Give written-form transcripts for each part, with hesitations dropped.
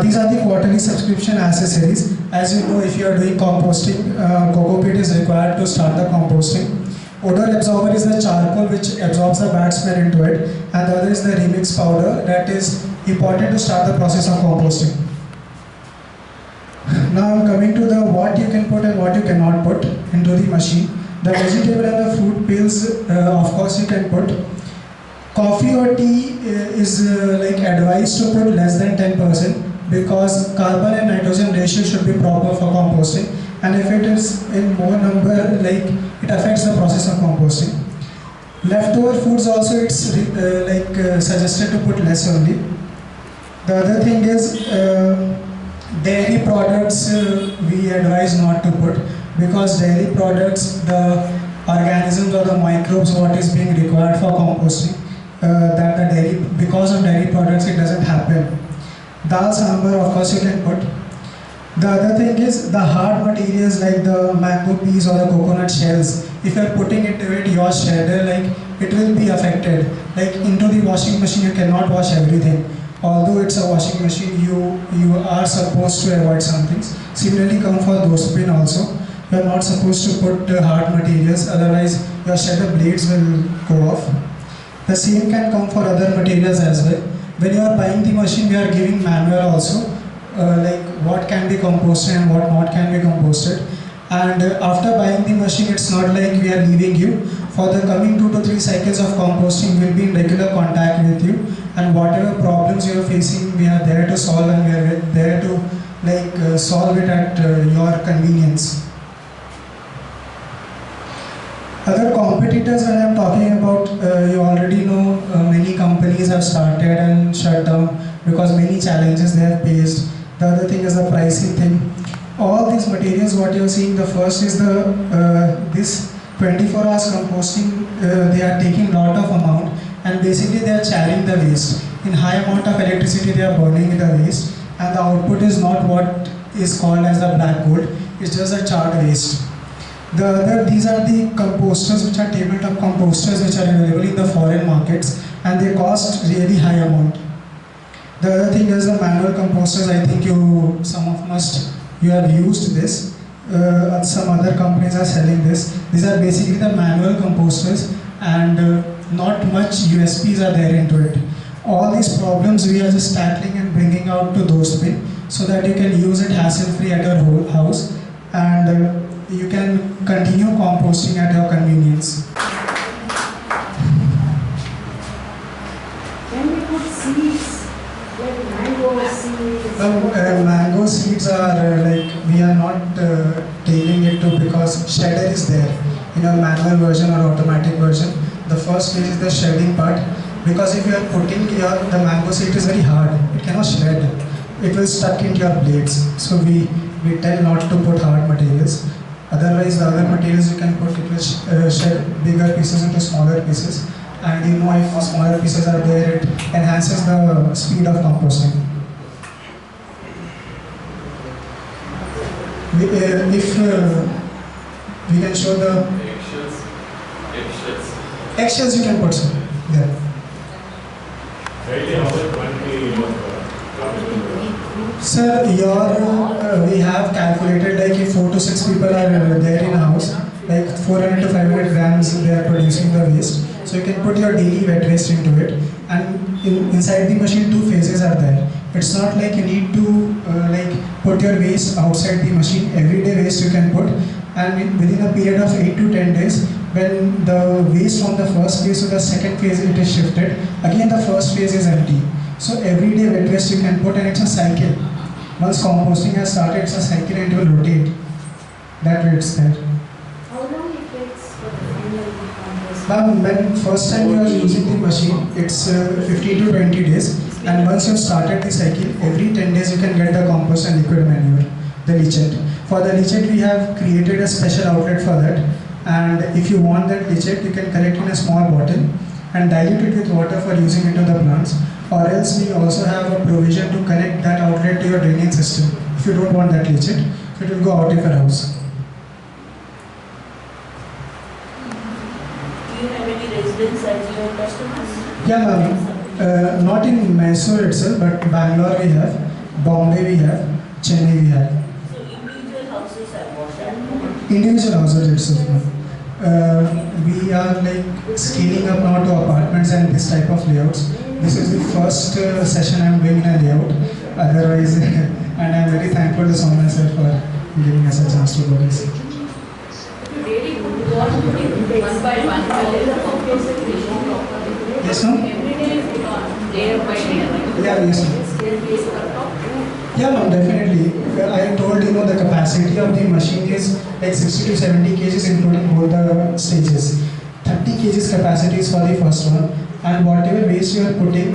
These are the quarterly subscription accessories. As you know, if you are doing composting, coco peat is required to start the composting. Odor absorber is the charcoal which absorbs the bad smell into it, and the other is the remix powder that is important to start the process of composting. Now I'm coming to the what you can put and what you cannot put into the machine. The vegetable and the fruit peels, of course you can put. Coffee or tea is like advised to put less than 10% because carbon and nitrogen ratio should be proper for composting, and if it is in more number, like it affects the process of composting. Leftover foods also it's suggested to put less only. The other thing is dairy products we advise not to put because dairy products, the organisms or the microbes what is being required for composting, that the dairy, because of dairy products it doesn't happen. Dal sambar of course you can put. The other thing is the hard materials like the mango peas or the coconut shells. If you are putting into it your shredder, like it will be affected. Like into the washing machine you cannot wash everything. Although it's a washing machine, you are supposed to avoid some things. Similarly come for DOSTBIN also. You are not supposed to put hard materials, otherwise your shredder blades will go off. The same can come for other materials as well. When you are buying the machine, we are giving manual also, like what can be composted and what not can be composted. And after buying the machine, it's not like we are leaving you. For the coming 2 to 3 cycles of composting, we'll be in regular contact with you. And whatever problems you are facing, we are there to solve, and we are there to solve it at your convenience. Other competitors, when I'm talking about, you already know many companies have started and shut down because many challenges they have faced. The other thing is the pricing thing. All these materials, what you're seeing, the first is this 24 hours composting, they are taking lot of amount and basically they are charring the waste. In high amount of electricity they are burning the waste, and the output is not what is called as the black gold, it's just a charred waste. These are the composters, which are tabletop composters, which are available in the foreign markets, and they cost really high amount. The other thing is the manual composters. I think some of you have used this. Some other companies are selling this. These are basically the manual composters, and not much USPs are there into it. All these problems we are just tackling and bringing out to DOSTBIN so that you can use it hassle-free at your whole house, and you can continue composting at your convenience. Can we put seeds, like mango seeds? Mango seeds are we are not tailing it to, because shredder is there in a manual version or automatic version. The first stage is the shredding part, because if you are putting the mango seed is very hard, it cannot shred, it will stuck into your blades. So we tell not to put hard materials. Otherwise, the other materials you can put, it will shred bigger pieces into smaller pieces. And you know, if smaller pieces are there, it enhances the speed of composting. If we can show the eggshells you can put some there. Sir, we have calculated like if 4 to 6 people are there in a house, like 400 to 500 grams they are producing the waste. So you can put your daily wet waste into it, and inside the machine 2 phases are there. It's not like you need to put your waste outside the machine. Everyday waste you can put, and within a period of 8 to 10 days, when the waste from the first phase to the second phase it is shifted, again the first phase is empty. So everyday wet waste you can put, and it's a cycle. Once composting has started, it's a cycle and it will rotate. That way it's there. How long it takes for the final composting? When first time you are using the machine, it's 15 to 20 days. And once you have started the cycle, every 10 days you can get the compost and liquid manure, the leachate. For the leachate, we have created a special outlet for that. And if you want that leachate, you can collect in a small bottle and dilute it with water for using into the plants. Or else we also have a provision to connect that outlet to your drainage system. If you don't want that leachate, so it will go out of your house. Do you have any residents as your customers? Yeah, ma'am. Not in Mysore itself, but Bangalore we have, Bombay we have, Chennai we have. So individual houses are what? Individual houses itself. We are like scaling up now to apartments and this type of layouts. This is the first session I am doing in a layout. Otherwise, and I am very thankful to Soumya sir for giving us a chance to do this. Really good work one by one. Yes, ma'am? Every day is on, layer by layer. Yeah, yes, ma'am. Yeah, ma'am, definitely. I told you know the capacity of the machine is like 60 to 70 kgs including both the stages. 30 kgs capacity is for the first one, and whatever waste you are putting,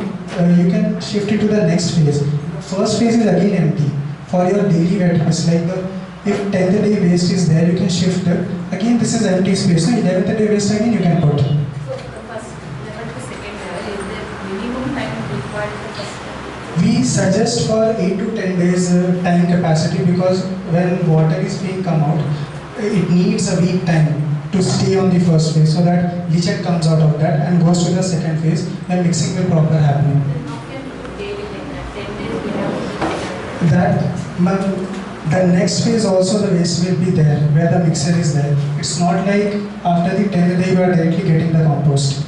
you can shift it to the next phase. First phase is again empty for your daily wet waste. Like if 10th day waste is there, you can shift it. Again, this is empty space. So 11th day waste again you can put. So the first level to second level, is there minimum time required for first level? We suggest for 8 to 10 days time capacity, because when water is being come out, it needs a week time to stay on the first phase, so that leachate comes out of that and goes to the second phase and mixing will proper happen. Then how can you do daily like that? 10 days we have The next phase also the waste will be there where the mixer is there. It's not like after the 10th day you are directly getting the compost.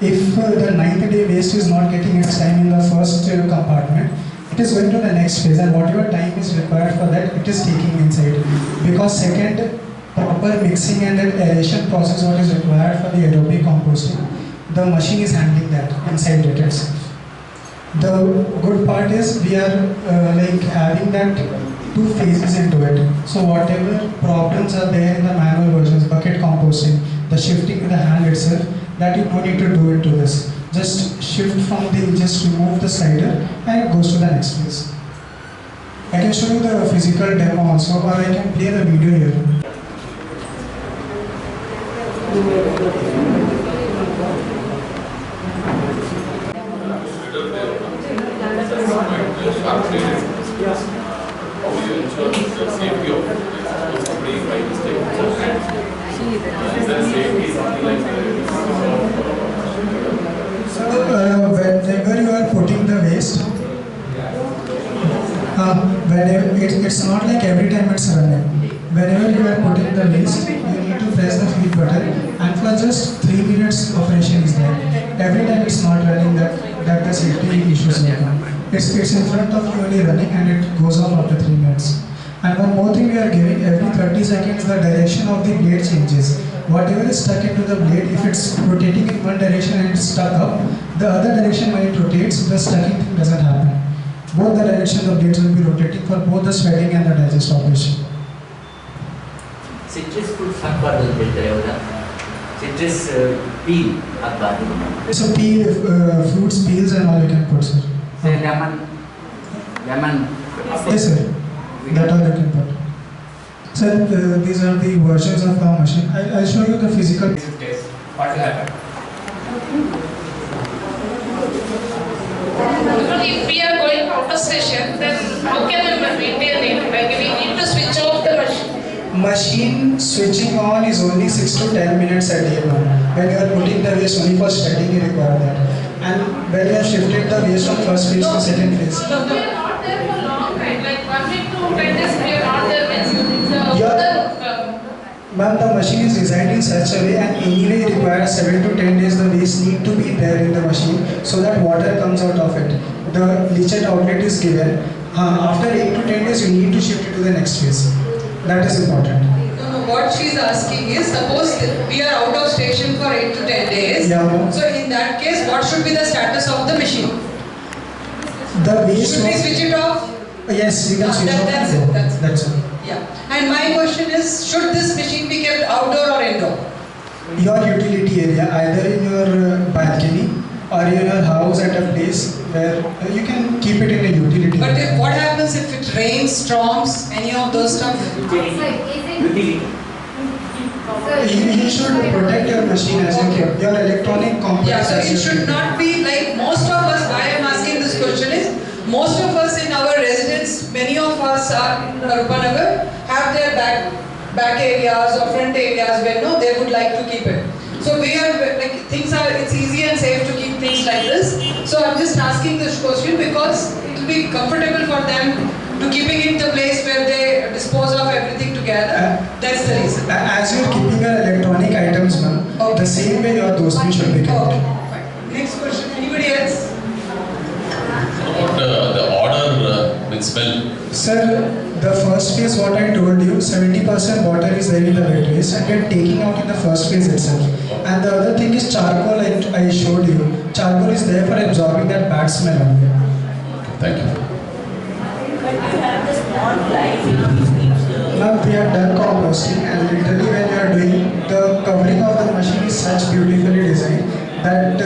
If the 9th day waste is not getting its time in the first compartment, it is going to the next phase, and whatever time is required for that, it is taking inside. Because second, proper mixing and then aeration process what is required for the aerobic composting, the machine is handling that inside it itself. The good part is we are like having that 2 phases into it. So whatever problems are there in the manual versions, bucket composting, the shifting with the hand itself, that you don't need to do it to this. Just shift from just remove the slider and it goes to the next phase. I can show you the physical demo also, or I can play the video here. How do you ensure the safety of somebody by mistake? Is there safety something like So whenever you are putting the waste, whenever it's not like every time it's running. Whenever you are putting the waste, you need to press the feed button, and for just 3 minutes operation is there. Every time it's not running, that the safety issues will come. It's in front of you only running, and it goes off after 3 minutes. And one more thing we are giving, every 30 seconds the direction of the blade changes. Whatever is stuck into the blade, if it's rotating in one direction and it's stuck up, the other direction when it rotates, the stucking thing doesn't happen. Both the directions of blades will be rotating for both the sweating and the digest operation. Citrus fruits ಹಾಕಬಾರ್ದು ಹೇಳ್ತಾರೆ ಹೌದಾ? Citrus peel ಹಾಕಬಾರ್ದು. So fruits, peels and all you can put, sir. Say lemon. Yes, sir. That all you can put. Sir, these are the versions of our machine. I'll show you the physical. Test. What will happen? Because if we are going out of station, then how can we maintain it? Like we need to switch off the machine. Machine switching on is only 6 to 10 minutes a day, ma'am. When you are putting the waste only for shredding, you require that. And when you have shifted the waste from first phase to second phase. So we are not there for long time, like 1 week to 10 days we are not there. Ma'am, the machine is designed in such a way, and anyway it requires 7 to 10 days the waste need to be there in the machine so that water comes out of it. The leachate outlet is given. After 8 to 10 days you need to shift it to the next phase. That is important. No, what she is asking is, suppose we are out of station for 8 to 10 days. Yeah, ma'am. So in that case, what should be the status of the machine? The waste. Should we switch it off? Yes, you can switch off. That's it. Yeah. And my question is, should this machine be kept outdoor or indoor? Your utility area, either in your balcony or in your house at a place where you can keep it in a utility But area. what happens if it rains, storms, any of those stuff? Utility. You should protect your machine as you keep your electronic components. Yeah, so as it you should keep. not be like most of us, why I am asking this question is, most of us in our residence, many of us are in Rupanagar, have their back areas or front areas where no, they would like to keep it. So we are like, it's easy and safe to keep things like this. So asking this question because it will be comfortable for them to keeping it the place where they dispose of everything together. That's the reason. As you're keeping your electronic items, ma'am, the same way your DOSTBIN should be kept. Okay, fine. Next question. Anybody else? What about the order with smell? Sir, the first phase, what I told you, 70% water is there in the wet waste and we're taking out in the first phase itself. And the other thing is charcoal, I showed you. Charcoal is there for absorbing that bad smell only. Thank you. But you have the small light which keeps Now we have done composting and literally when you are doing, the covering of the machine is such beautifully designed that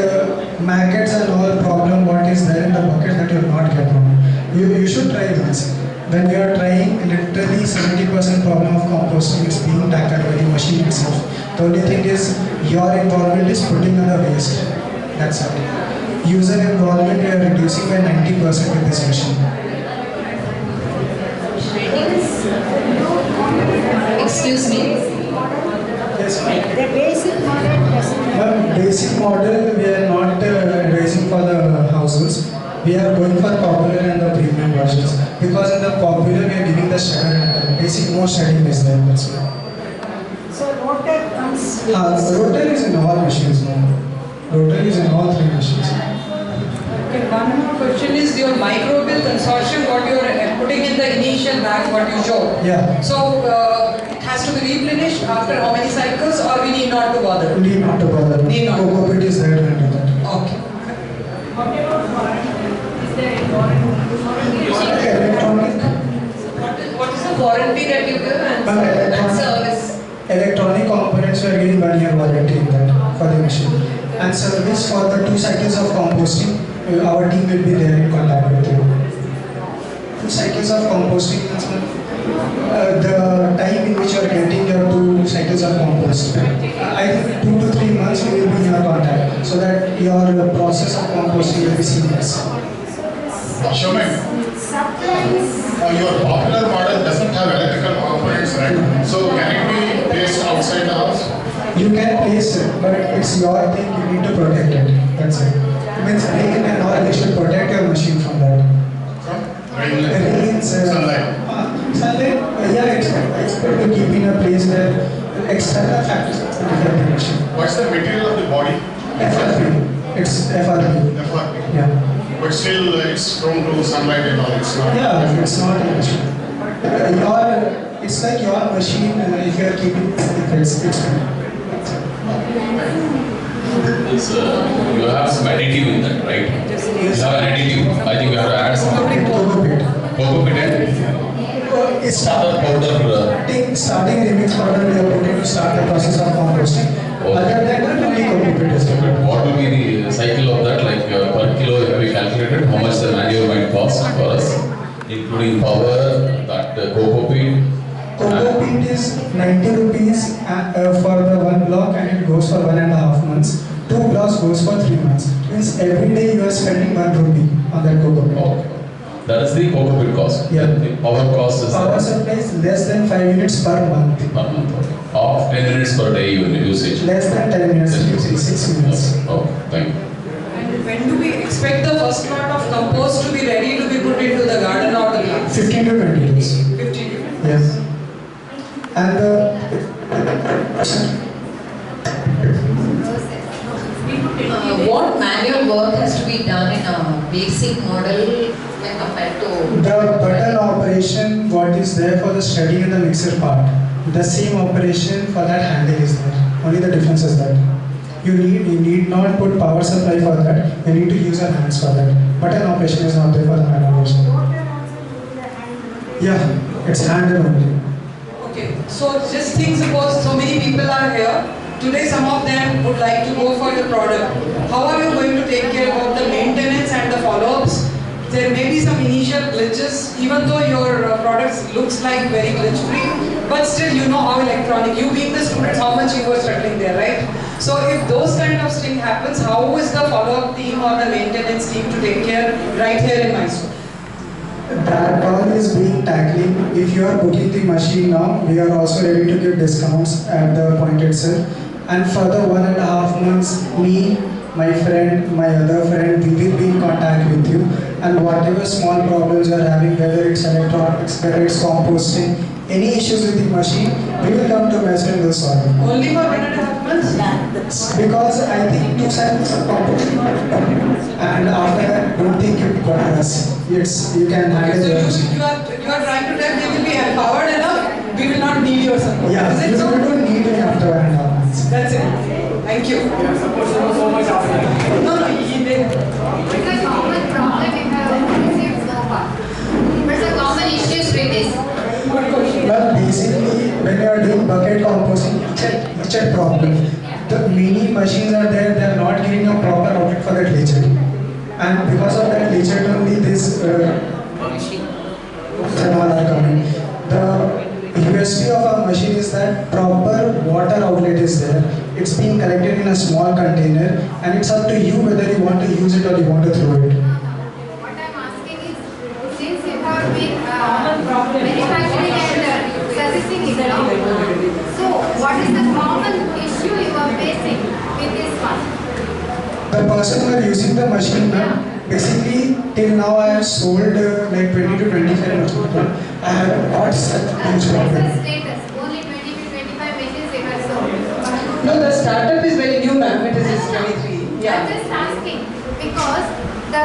maggots and all problem what is there in the bucket that you will not get wrong. You should try once. When you are trying, literally 70% problem of composting is being tackled by the machine itself. The only thing is your involvement is putting on the waste. That's it. User involvement we are reducing by 90% with this machine. Excuse me. Yes, ma'am. The basic model doesn't. Ma'am, basic model we are not raising for the households. We are going for popular and the premium versions. Because in the popular we are giving the shredder and basic more shredding is there. That's why. So rotor comes. Rotor is in all machines now. Rotor is in all three machines. Okay, one more question is your microbial consortium, what you are putting in the initial bag, what you showed. Yeah. So it has to be replenished after how many cycles, or we need not to bother? Need not to bother. Need not. Coco pit is there to do that. Okay. What about warranty? Is there any warranty? Electronic. What is the warranty that you give and service? Electronic components we are giving 1 year warranty in that for the machine. And service for the 2 cycles of composting, our team will be there in contact with you. 2 cycles of composting means the time in which you are getting your 2 cycles of compost. I think 2 to 3 months we will be in your contact so that your process of composting will be seamless. Showman, your popular model doesn't have electrical components, right? So can it be placed outside the house? You can place it, but it's your thing, you need to protect it. That's it. It means rain and all, you should protect your machine from that. From rain, Rains, sunlight. Sunlight, yeah, it's good to keep in a place where external factors affect the machine. What's the material of the body? FRP, it's FRP. FRP. Yeah. But still it's prone to sunlight and all. It's not. Yeah, it's not an issue. It's like your machine, if you are keeping it's good. This, you have some additive in that, right? You have an additive. I think you have to add some Coco pit. coco pit and It's other powder. starting remix powder we are putting to start the process of composting. Other than that, only coco pit is good. What will be the cycle of that? Like per kilo, have we calculated how much the manual might cost for us, including power, that coco pit? Coco pit is 90 rupees for the 1 block and it goes for 1.5 months. 2 blocks goes for 3 months. Means every day you are spending 1 rupee on that coco pit. Okay. That is the coco pit cost. Yeah. The power cost is Power supply is less than 5 minutes per month. per month. Okay. Of 10 minutes per day usage. Less than 10 minutes, 6 minutes. Okay, thank you. And when do we expect the first lot of compost to be ready to be put into the garden or the plants? 15 to 20 days. 15 to 20. Yes. And What manual work has to be done in a basic model when compared to? the button operation, what is there for the shredding and the mixer part, the same operation for that handle is there. Only the difference is that you need not put power supply for that. You need to use your hands for that. Button operation is not there for the manual version. Yeah, it's handle only. Okay, so just think, suppose so many people are here. Today some of them would like to go for the product. How are you going to take care of the maintenance and the follow-ups? There may be some initial glitches, even though your products looks like very glitch free, but still you know how electronic, you being the students, how much you were struggling there, right? So if those kind of thing happens, how is the follow-up team or the maintenance team to take care right here in Mysore? That all is being tackling. If you are booking the machine now, we are also ready to give discounts at the point itself. And for the 1.5 months, me, my friend, my other friend, we will be in contact with you, and whatever small problems you are having, whether it's electronics, whether it's composting, any issues with the machine, we will come to Messer and will solve it. Only for 1.5 months? Because I think 2 cycles of composting, and after that, don't think you bother us. Yes, you can handle So the machine. you are trying to tell they will be empowered enough, we will not need your support. Yeah, Is it you so? don't need me after 1.5 months. That's it. Thank you. No, he did. It's a common problem in the received so far. What's the common issues with this? Good question. Well, basically, when you are doing bucket composting, it's a problem. The many machines are there, they are not giving a proper outlet for that leachate. And because of that leachate only, this thermal are coming. The USP of our machine is that proper water outlet is there. It's being collected in a small container, and it's up to you whether you want to use it or you want to throw it. What I'm asking is, since you have been manufacturing and servicing it now, so what is the common issue you are facing with this one? The person who are using the machine now, basically till now I have sold like 20 to 25 machines. I have got such huge What's problem. the status? Only 20 to 25 machines you have sold. No, the startup is very new, ma'am. It is 23. Yeah. I'm just asking because the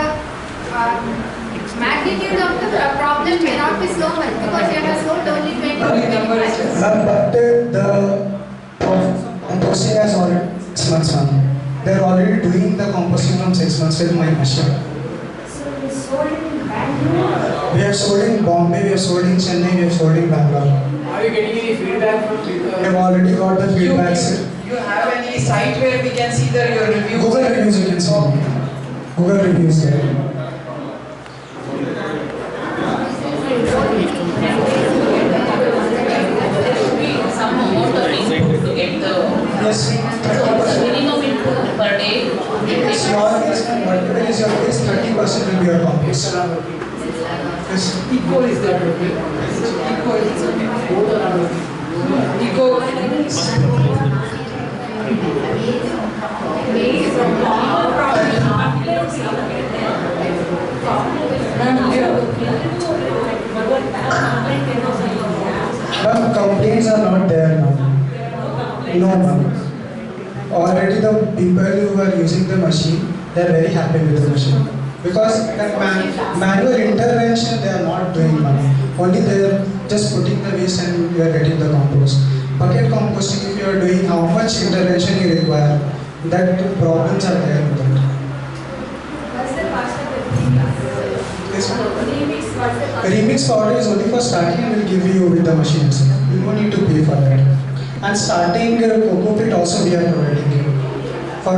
magnitude of the problem may not be so much because you have sold only 20 to Only number is 25. less. But the composting has already 6 months now. They are already doing the composting from 6 months with my machine. So you sold in Bangalore? We have sold in Bombay, we have sold in Chennai, we have sold in Bangalore. Are you getting any feedback from people? We have already got the feedbacks. You have any site where we can see your reviews? Google reviews you can see. Google reviews there. Some amount of input to get the Yes, 30%. minimum input per day. Yes, your case, whatever is your case, 30% will be your compost. Yes. Eco is that okay? Eco is okay. Both are not okay. Eco. Ma'am, complaints are not there now. No, ma'am. Already the people who are using the machine, they are very happy with the machine. Because that manual intervention, they are not doing, ma'am. Only they are just putting the waste and you are getting the compost. Bucket composting, if you are doing, how much intervention you require, that problems are there with that. What's the cost of the Yes, ma'am. remix? What's the cost? Remix powder is only for starting and will give you with the machine itself. You don't need to pay for that. And starting cocoa pit also we are providing you. For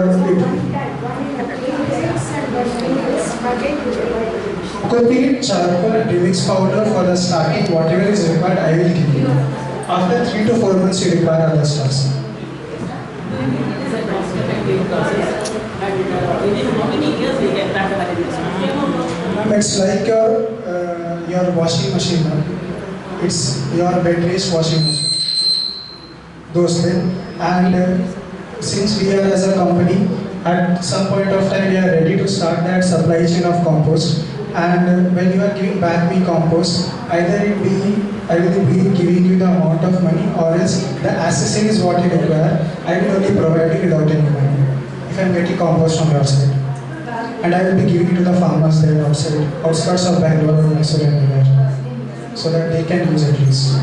cocoa pit, charcoal and remix powder for the starting, whatever is required I will give you. After 3 to 4 months you require other stuffs. It's a cost-effective process. And within how many years we get back the investment? It's like your washing machine. It's your bed waste washing machine. DOSTBIN. And since we are as a company, at some point of time we are ready to start that supply chain of compost. And when you are giving back me compost, either I will be giving you the amount of money, or else the accessories what you require, I will only provide you without any money. If I am getting compost from your side. And I will be giving it to the farmers there outside, outskirts of Bangalore or Mysore anywhere, so that they can use at least.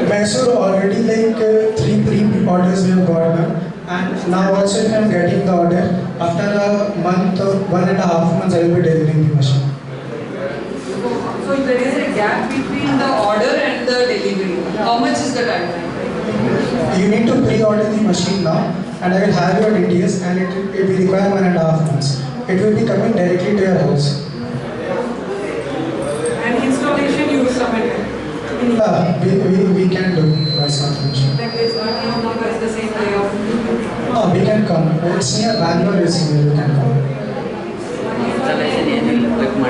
Mysore already like 3 pre-orders we have got now, and now also if I am getting the order, after a month or 1.5 months I will be delivering the machine. So there is a gap between the order and the delivery. How much is the timeline? You need to pre-order the machine now, and I will have your details, and it will require 1.5 months. It will be coming directly to your house. And installation you will submit it. We can do price confirmation. That is not because the same way of. No, we can come. It's near Bangalore, it's near, we can come.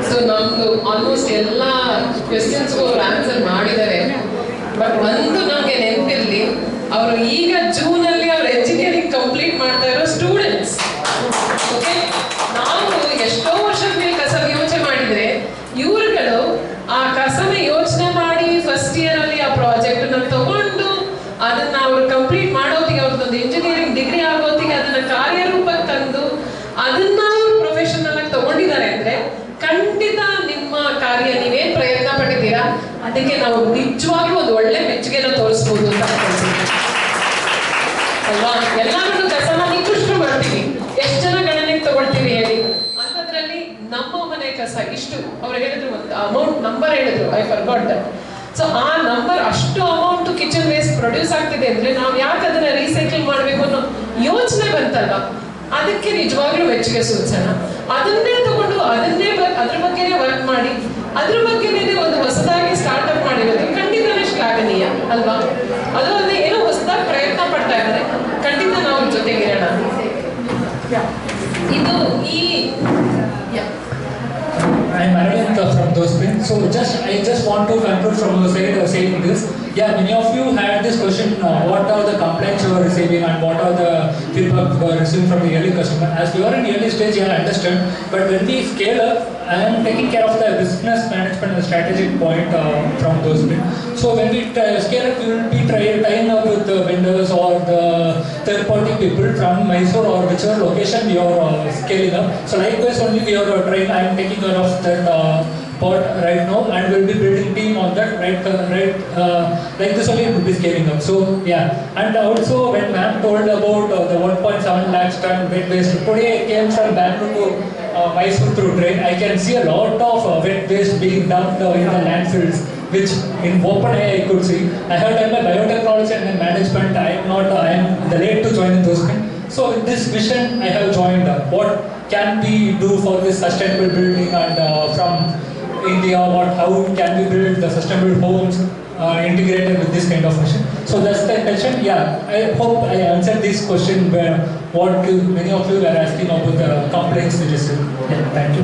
So ನಮ್ದು almost ಎಲ್ಲ ಕ್ವೆಶನ್ಸ್ಗೂ ಅವ್ರು answer ಮಾಡಿದ್ದಾರೆ. But ಒಂದು ನಮಗೆ ನೆನಪಿರಲಿ, ಅವರು ಈಗ ಜೂನಲ್ಲಿ ಅವ್ರು ಎಂಜಿನಿಯರಿಂಗ್ ಕಂಪ್ಲೀಟ್ ಮಾಡ್ತಾ ಇರೋ ಸ್ಟೂಡೆಂಟ್ಸ್. ಓಕೆ, ನಾವು ಎಷ್ಟೋ ವರ್ಷದ ಮೇಲೆ ಕಸ ಯೋಚನೆ ಮಾಡಿದ್ರೆ ಇವ್ರುಗಳು ಆ ಕಸನ ಯೋಚನೆ ಮಾಡಿ ಫಸ್ಟ್ ಇಯರ್ ಅಲ್ಲಿ ಆ ಪ್ರಾಜೆಕ್ಟ್ ನ ತಗೊಂಡು ಅದನ್ನ ಅವ್ರು ಕಂಪ್ಲೀಟ್ ಮಾಡೋದಿಗೆ ಅವ್ರದ್ದೊಂದು ಇಂಜಿನಿಯರಿಂಗ್ ಡಿಗ್ರಿ ಆಗೋದಿಗೆ ಅದನ್ನ ಕಾರ್ಯರೂಪಕ್ಕೆ ತಂದು ಅದನ್ನ ಅವ್ರು ಪ್ರೊಫೆಷನಲ್ ಆಗಿ ತಗೊಂಡಿದ್ದಾರೆ ಅಂದ್ರೆ ಖಂಡಿತ ನಿಮ್ಮ ಕಾರ್ಯ ನೀವೇನ್ ಪ್ರಯತ್ನ ಪಟ್ಟಿದ್ದೀರಾ ಅದಕ್ಕೆ ನಾವು ನಿಜವಾಗ್ಲೂ ಒಂದು ಒಳ್ಳೆ ಮೆಚ್ಚುಗೆನ ತೋರಿಸ್ಬೋದು ಅಂತ ಅಲ್ವಾ. ಎಲ್ಲಾನು ಕಸನ ನಿಕೃಷ್ಟ ಮಾಡ್ತೀವಿ, ಎಷ್ಟು ಜನ ಗಣನೆಗೆ ತಗೊಳ್ತೀವಿ ಹೇಳಿ. ಅಂತದ್ರಲ್ಲಿ ನಮ್ಮ ಮನೆ ಕಸ ಇಷ್ಟು ಅವ್ರು ಹೇಳಿದ್ರು, ಒಂದು ಅಮೌಂಟ್ ನಂಬರ್ ಹೇಳಿದ್ರು, ಐ ಫರ್ಗಾಟ್ ದಟ್. ಸೊ ಆ ನಂಬರ್ ಅಷ್ಟು ಅಮೌಂಟ್ ಕಿಚನ್ ವೇಸ್ಟ್ ಪ್ರೊಡ್ಯೂಸ್ ಆಗ್ತಿದೆ ಅಂದ್ರೆ ನಾವು ಯಾಕೆ ಅದನ್ನ ರೀಸೈಕಲ್ ಮಾಡ್ಬೇಕು ಅನ್ನೋ ಯೋಚನೆ ಬಂತಲ್ಲ, ಅದಕ್ಕೆ ನಿಜವಾಗ್ಲೂ ಮೆಚ್ಚುಗೆ ಸೂಚನ. ಅದನ್ನೇ ತಗೊಂಡು ಅದನ್ನೇ ಅದ್ರ ಬಗ್ಗೆನೇ ವರ್ಕ್ ಮಾಡಿ ಅದ್ರ ಬಗ್ಗೆನೇ ಒಂದು ಹೊಸದಾಗಿ ಸ್ಟಾರ್ಟ್ಅಪ್ ಮಾಡಿರೋದು ಖಂಡಿತನೇ ಶ್ಲಾಘನೀಯ ಅಲ್ವಾ. ಅದಲ್ಲದೆ ಏನೋ ಹೊಸದಾಗಿ ಪ್ರಯತ್ನ ಪಡ್ತಾ ಇದ್ದಾರೆ, ಖಂಡಿತ ನಾವು ಜೊತೆಗಿರೋಣ. ಇದು ಈ I'm Arvind from DOSTBIN. So I just want to conclude from saying this. Yeah, many of you had this question, what are the complaints you are receiving and what are the feedback you are receiving from the early customer. As we are in early stage, I understand. But when we scale up, I am taking care of the business management and strategic point from DOSTBIN. So when we scale up, we will be tying up with the vendors or the third-party people from Mysore or whichever location we are scaling up. So likewise, only we are trained. I am taking care of that part right now, and we'll be building team on that. Like this only will be scaling up. So yeah, and also when ma'am told about the 1.7 lakhs ton wet waste, today I came from Bangalore to Mysore through train. I can see a lot of wet waste being dumped in the landfills, which in open air I could see. I have done my biotechnology and my management. I am the late to join in DOSTBIN. So in this mission I have joined. What can we do for this sustainable building, and from India, how can we build the sustainable homes integrated with this kind of mission? So that's the intention. Yeah, I hope I answered this question where many of you were asking about the complaints we received. Yeah, thank you.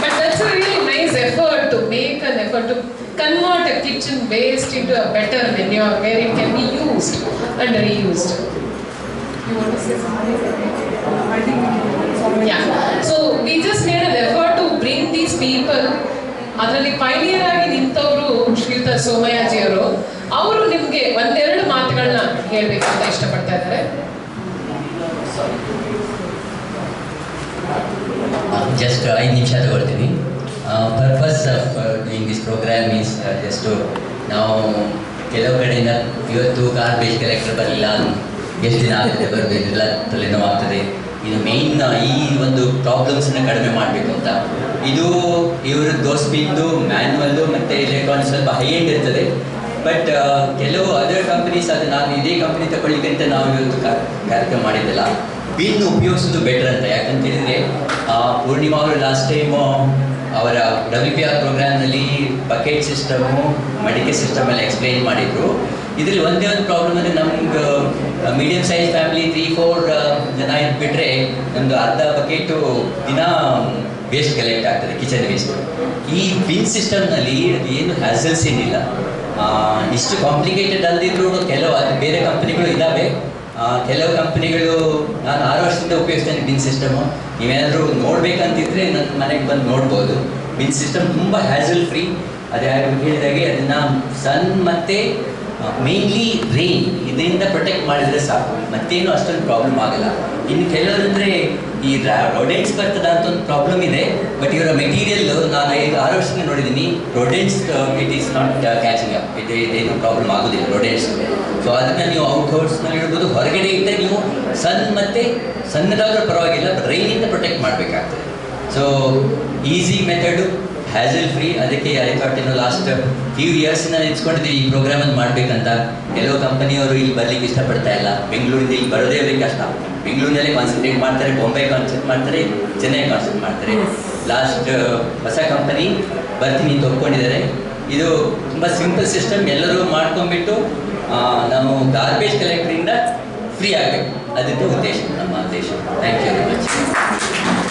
But that's a really nice effort to make an effort to convert a kitchen waste into a better manure where it can be used and reused. You want to say something? I think yeah. So we just made an effort to bring these people. ಅದರಲ್ಲಿ Pioneer ಆಗಿ ನಿಂತವರು ಶ್ರೀಯುತ ಸೋಮಯಾಜಿ ಅವರು ನಿಮಗೆ ಒಂದೆರಡು ಮಾತುಗಳನ್ನ ಹೇಳ್ಬೇಕಂತ ಇಷ್ಟಪಡ್ತಾ ಇದ್ದಾರೆ. ಜಸ್ಟ್ 5 ನಿಮಿಷ ತಗೊಳ್ತೀನಿ. Purpose of doing this programme is just ನಾವು ಕೆಲವು ಕಡೆಯಿಂದ ಇವತ್ತು ಗಾರ್ಬೇಜ್ ಕಲೆಕ್ಟರ್ ಬರಲಿಲ್ಲ, ಎಷ್ಟು ದಿನ ಆಗ್ತದೆ ಬರಬೇಕು, ಎಲ್ಲ ತಲೆನೋವಾಗ್ತದೆ. ಇದು ಮೇಯ್ನ್ ಈ ಒಂದು ಪ್ರಾಬ್ಲಮ್ಸನ್ನು ಕಡಿಮೆ ಮಾಡಬೇಕು ಅಂತ. ಇದು ಇವರು DOSTBINದು ಮ್ಯಾನ್ಯುವಲ್ಲು ಮತ್ತು ಎಲೆಕ್ಟ್ರಾನಿಕ್ಸ್ ಸ್ವಲ್ಪ ಹೈ ಎಂಡ್ ಇರ್ತದೆ. ಬಟ್ ಕೆಲವು ಅದರ್ ಕಂಪ್ನೀಸ್, ಅದು ನಾನು ಇದೇ ಕಂಪ್ನಿ ತಗೊಳ್ಳಿಕ್ಕೆ ಅಂತ ನಾವು ಇವತ್ತು ಕಾರ್ಯಕ್ರಮ ಮಾಡಿದ್ದಲ್ಲ, ಬಿನ್ ಉಪಯೋಗಿಸೋದು ಬೆಟರ್ ಅಂತ. ಯಾಕಂತ ಹೇಳಿದರೆ ಪೂರ್ಣಿಮಾ ಅವರು ಲಾಸ್ಟ್ ಟೈಮು ಅವರ WPR ಪ್ರೋಗ್ರಾಮ್ನಲ್ಲಿ ಬಕೆಟ್ ಸಿಸ್ಟಮು, ಮಡಿಕೆ ಸಿಸ್ಟಮ್ ಎಲ್ಲ ಎಕ್ಸ್ಪ್ಲೈನ್ ಮಾಡಿದರು. ಇದರಲ್ಲಿ ಒಂದೇ ಒಂದು ಪ್ರಾಬ್ಲಮ್ ಅಂದರೆ ನಮ್ಗೆ ಮೀಡಿಯಮ್ ಸೈಜ್ ಫ್ಯಾಮಿಲಿ 3-4 ಜನ ಇದ್ಬಿಟ್ರೆ ನಮ್ಮದು ಅರ್ಧ ಬಕೆಟು ದಿನ ವೇಸ್ಟ್ ಕಲೆಕ್ಟ್ ಆಗ್ತದೆ, ಕಿಚನ್ ವೇಸ್ಟ್. ಈ ಬಿನ್ ಸಿಸ್ಟಮ್ನಲ್ಲಿ ಏನು ಹ್ಯಾಸಲ್ಸ್ ಏನಿಲ್ಲ, ಇಷ್ಟು ಕಾಂಪ್ಲಿಕೇಟೆಡ್ ಅಲ್ಲದಿದ್ರು ಕೆಲವು ಬೇರೆ ಕಂಪ್ನಿಗಳು ಇದ್ದಾವೆ. ಕೆಲವು ಕಂಪ್ನಿಗಳು ನಾನು 6 ವರ್ಷದಿಂದ ಉಪಯೋಗಿಸ್ತೇನೆ ಬಿನ್ ಸಿಸ್ಟಮು. ನೀವೇನಾದರೂ ನೋಡಬೇಕಂತಿದ್ರೆ ನನ್ನ ಮನೆಗೆ ಬಂದು ನೋಡ್ಬೋದು. ಬಿನ್ ಸಿಸ್ಟಮ್ ತುಂಬ ಹ್ಯಾಸಲ್ ಫ್ರೀ. ಅದೇ ಹೇಳಿದಾಗೆ ಅದನ್ನು ಸನ್ ಮತ್ತು ಮೇನ್ಲಿ ರೈನ್ ಇದರಿಂದ ಪ್ರೊಟೆಕ್ಟ್ ಮಾಡಿದರೆ ಸಾಕು, ಮತ್ತೇನು ಅಷ್ಟೊಂದು ಪ್ರಾಬ್ಲಮ್ ಆಗಲ್ಲ. ಇನ್ನು ಕೆಲವರಂದರೆ ಈ ರೊಡೆಂಟ್ಸ್ ಬರ್ತದ ಅಂತ ಒಂದು ಪ್ರಾಬ್ಲಮ್ ಇದೆ. ಬಟ್ ಇವರ ಮೆಟೀರಿಯಲ್ ನಾನು 5-6 ವರ್ಷದಿಂದ ನೋಡಿದ್ದೀನಿ, rodents it is not catching up, ಇದೇನು ಪ್ರಾಬ್ಲಮ್ ಆಗೋದಿಲ್ಲ ರೊಡೆಂಟ್ಸ್. ಸೊ ಅದನ್ನು ನೀವು ಔಟ್ಡೋರ್ಸ್ನಲ್ಲಿ ಇಡ್ಬೋದು. ಹೊರಗಡೆ ಇದ್ದರೆ ನೀವು ಸನ್ ಮತ್ತು ಸಣ್ಣದಾದರೂ ಪರವಾಗಿಲ್ಲ, ರೈನಿಂದ ಪ್ರೊಟೆಕ್ಟ್ ಮಾಡಬೇಕಾಗ್ತದೆ. So easy method, hassle free. ಅದಕ್ಕೆ ಐ ಥಾಟ್ ಲಾಸ್ಟ್ ಫ್ಯೂ ಇಯರ್ಸಿಂದ ನೆನೆಸ್ಕೊಂಡಿದ್ದೀವಿ ಈ ಪ್ರೋಗ್ರಾಮನ್ನು ಮಾಡಬೇಕಂತ. ಕೆಲವು ಕಂಪನಿಯವರು ಇಲ್ಲಿ ಬರಲಿಕ್ಕೆ ಇಷ್ಟಪಡ್ತಾ ಇಲ್ಲ, ಬೆಂಗಳೂರಿಂದ ಇಲ್ಲಿ ಬರೋದೇ ಅವರಿಗೆ ಕಷ್ಟ. ಬೆಂಗಳೂರಿನಲ್ಲೇ ಕಾನ್ಸಂಟ್ರೇಟ್ ಮಾಡ್ತಾರೆ, ಬಾಂಬೆ ಕಾನ್ಸಂಟ್ರೇಟ್ ಮಾಡ್ತಾರೆ, ಚೆನ್ನೈ ಕಾನ್ಸಂಟ್ರೇಟ್ ಮಾಡ್ತಾರೆ. ಲಾಸ್ಟ್ ಹೊಸ ಕಂಪನಿ ಬರ್ತೀನಿ ಅಂತ ಒಪ್ಕೊಂಡಿದ್ದಾರೆ. ಇದು ತುಂಬ ಸಿಂಪಲ್ ಸಿಸ್ಟಮ್, ಎಲ್ಲರೂ ಮಾಡ್ಕೊಂಡ್ಬಿಟ್ಟು ನಾವು ಗಾರ್ಬೇಜ್ ಕಲೆಕ್ಟ್ರಿಂದ ಫ್ರೀ ಆಗಬೇಕು, ಅದಕ್ಕೆ ಉದ್ದೇಶ, ನಮ್ಮ ಉದ್ದೇಶ. Thank you very much.